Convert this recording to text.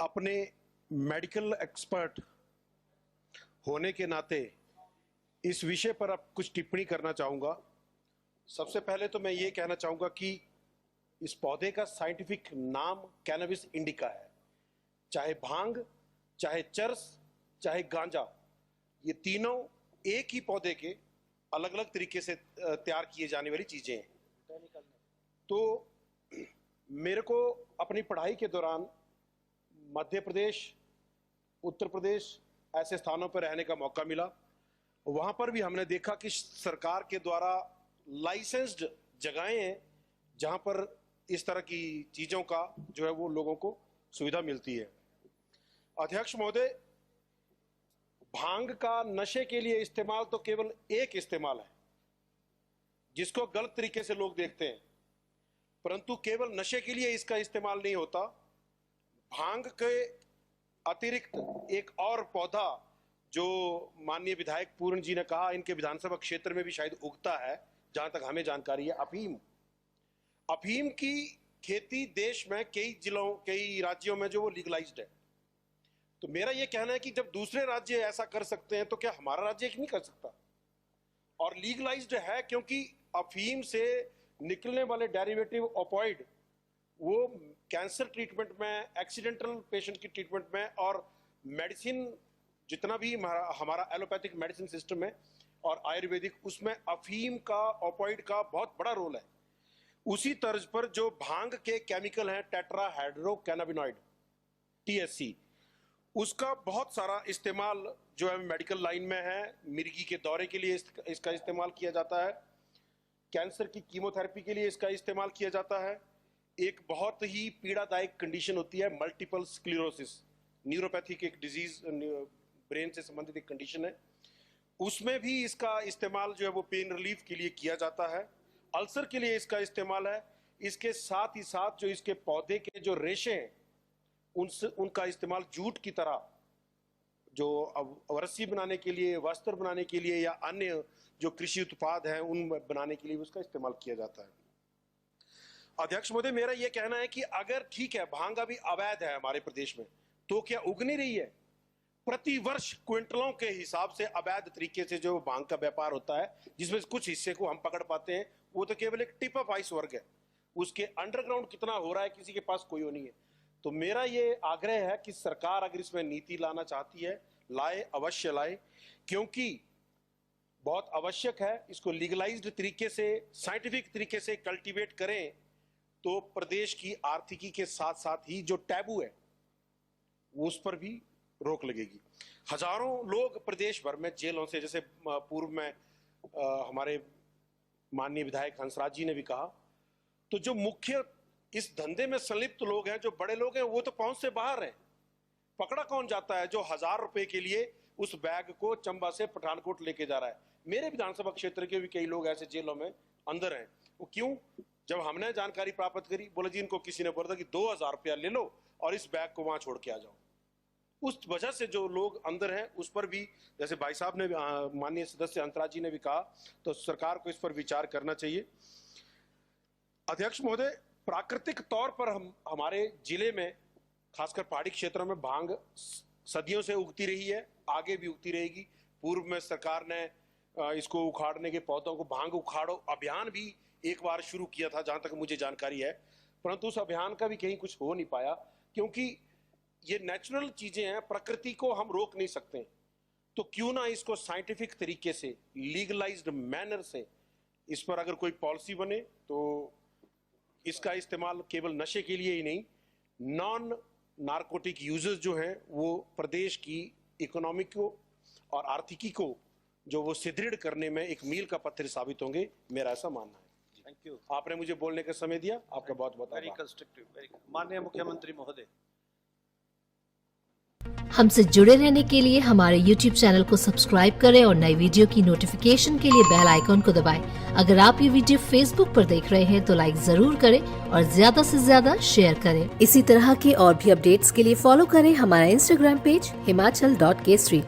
अपने medical expert होने के नाते इस विषय पर अब कुछ टिप्पणी करना चाहूँगा। सबसे पहले तो मैं ये कहना चाहूँगा कि इस पौधे का साइंटिफिक नाम कैनबिस इंडिका है। चाहे भांग, चाहे चरस, चाहे गांजा, ये तीनों एक ही पौधे के अलग अलग तरीके से तैयार किए जाने वाली चीजें हैं। तो मेरे को अपनी पढ़ाई के दौरान मध्य प्रदेश, उत्तर प्रदेश ऐसे स्थानों पर रहने का मौका मिला। वहां पर भी हमने देखा कि सरकार के द्वारा लाइसेंस्ड जगहें हैं जहां पर इस तरह की चीजों का जो है वो लोगों को सुविधा मिलती है। अध्यक्ष महोदय, भांग का नशे के लिए इस्तेमाल तो केवल एक इस्तेमाल है जिसको गलत तरीके से लोग देखते हैं, परंतु केवल नशे के लिए इसका इस्तेमाल नहीं होता। भांग के अतिरिक्त एक और पौधा जो माननीय विधायक पूर्ण जी ने कहा, इनके विधानसभा क्षेत्र में भी शायद उगता है, जहां तक हमें जानकारी है, अफीम। अफीम की खेती देश में कई जिलों, कई राज्यों में जो वो लीगलाइज्ड है। तो मेरा ये कहना है कि जब दूसरे राज्य ऐसा कर सकते हैं तो क्या हमारा राज्य नहीं कर सकता? और लीगलाइज्ड है क्योंकि अफीम से निकलने वाले डेरिवेटिव ओपियोइड वो कैंसर ट्रीटमेंट में, एक्सीडेंटल पेशेंट की ट्रीटमेंट में और मेडिसिन, जितना भी हमारा एलोपैथिक मेडिसिन सिस्टम है और आयुर्वेदिक, उसमें अफीम का, ओपियोइड का बहुत बड़ा रोल है। उसी तर्ज पर जो भांग के केमिकल हैं टेट्राहाइड्रोकैनाबिनॉइड THC, उसका बहुत सारा इस्तेमाल जो है मेडिकल लाइन में है। मिर्गी के दौरे के लिए इसका इस्तेमाल किया जाता है, कैंसर की कीमोथेरेपी के लिए इसका इस्तेमाल किया जाता है। एक बहुत ही पीड़ादायक कंडीशन होती है मल्टीपल स्क्लेरोसिस, न्यूरोपैथिक एक डिजीज, ब्रेन से संबंधित एक कंडीशन है, उसमें भी इसका इस्तेमाल जो है वो पेन रिलीफ के लिए किया जाता है। अल्सर के लिए इसका इस्तेमाल है। इसके साथ ही साथ जो इसके पौधे के जो रेशे हैं उनका इस्तेमाल जूट की तरह जो रस्सी बनाने के लिए, वस्त्र बनाने के लिए या अन्य जो कृषि उत्पाद हैं उन बनाने के लिए उसका इस्तेमाल किया जाता है। अध्यक्ष महोदय, मेरा यह कहना है कि अगर ठीक है भांग अभी अवैध है हमारे प्रदेश में, तो क्या उग नहीं रही है? प्रति वर्ष क्विंटलों के हिसाब से अवैध तरीके से जो भांग का व्यापार होता है, जिसमें कुछ हिस्से को हम पकड़ पाते हैं, वो तो केवल एक टिप ऑफ आइसबर्ग है। उसके अंडरग्राउंड कितना हो रहा है किसी के पास कोई वो नहीं है। तो मेरा ये आग्रह है कि सरकार अगर इसमें नीति लाना चाहती है, लाए, अवश्य लाए, क्योंकि बहुत आवश्यक है। इसको लीगलाइज्ड तरीके से, साइंटिफिक तरीके से कल्टीवेट करें तो प्रदेश की आर्थिकी के साथ साथ ही जो टैबू है उस पर भी रोक लगेगी। हजारों लोग प्रदेश भर में जेलों से, जैसे पूर्व में हमारे माननीय विधायक हंसराज जी ने भी कहा, तो जो मुख्य इस धंधे में संलिप्त लोग हैं, जो बड़े लोग हैं, वो तो पहुंच से बाहर हैं। पकड़ा कौन जाता है जो 1000 रुपए के लिए उस बैग को चंबा से पठानकोट लेके जा रहा है? मेरे विधानसभा क्षेत्र के भी कई लोग ऐसे जेलों में अंदर हैं। वो क्यों? जब हमने जानकारी प्राप्त करी, बोले जी इनको किसी ने बोला कि 2000 रुपया ले लो और इस बैग को वहां छोड़ के आ जाओ। उस वजह से जो लोग अंदर हैं उस पर भी, जैसे भाई साहब ने, माननीय सदस्य हंसराज जी ने भी कहा, तो सरकार को इस पर विचार करना चाहिए। अध्यक्ष महोदय, प्राकृतिक तौर पर हमारे जिले में, खासकर पहाड़ी क्षेत्रों में, भांग सदियों से उगती रही है, आगे भी उगती रहेगी। पूर्व में सरकार ने इसको उखाड़ने के, पौधों को भांग उखाड़ो अभियान भी एक बार शुरू किया था, जहां तक मुझे जानकारी है, परंतु उस अभियान का भी कहीं कुछ हो नहीं पाया, क्योंकि ये नेचुरल चीजें हैं, प्रकृति को हम रोक नहीं सकते। तो क्यों ना इसको साइंटिफिक तरीके से, लीगलाइज्ड मैनर से इस पर अगर कोई पॉलिसी बने तो इसका इस्तेमाल केवल नशे के लिए ही नहीं, नॉन नारकोटिक यूजर्स जो हैं वो प्रदेश की इकोनॉमी को और आर्थिकी को जो वो सुदृढ़ करने में एक मील का पत्थर साबित होंगे, मेरा ऐसा मानना है। Thank you. आपने मुझे बोलने का समय दिया, आपका बहुत बहुत वेरी कंस्ट्रक्टिव, वेरी। माननीय मुख्यमंत्री महोदय, हमसे जुड़े रहने के लिए हमारे YouTube चैनल को सब्सक्राइब करें और नई वीडियो की नोटिफिकेशन के लिए बेल आइकॉन को दबाएं। अगर आप ये वीडियो Facebook पर देख रहे हैं तो लाइक जरूर करें और ज्यादा से ज्यादा शेयर करें। इसी तरह के और भी अपडेट्स के लिए फॉलो करें हमारा Instagram पेज himachal.kesri।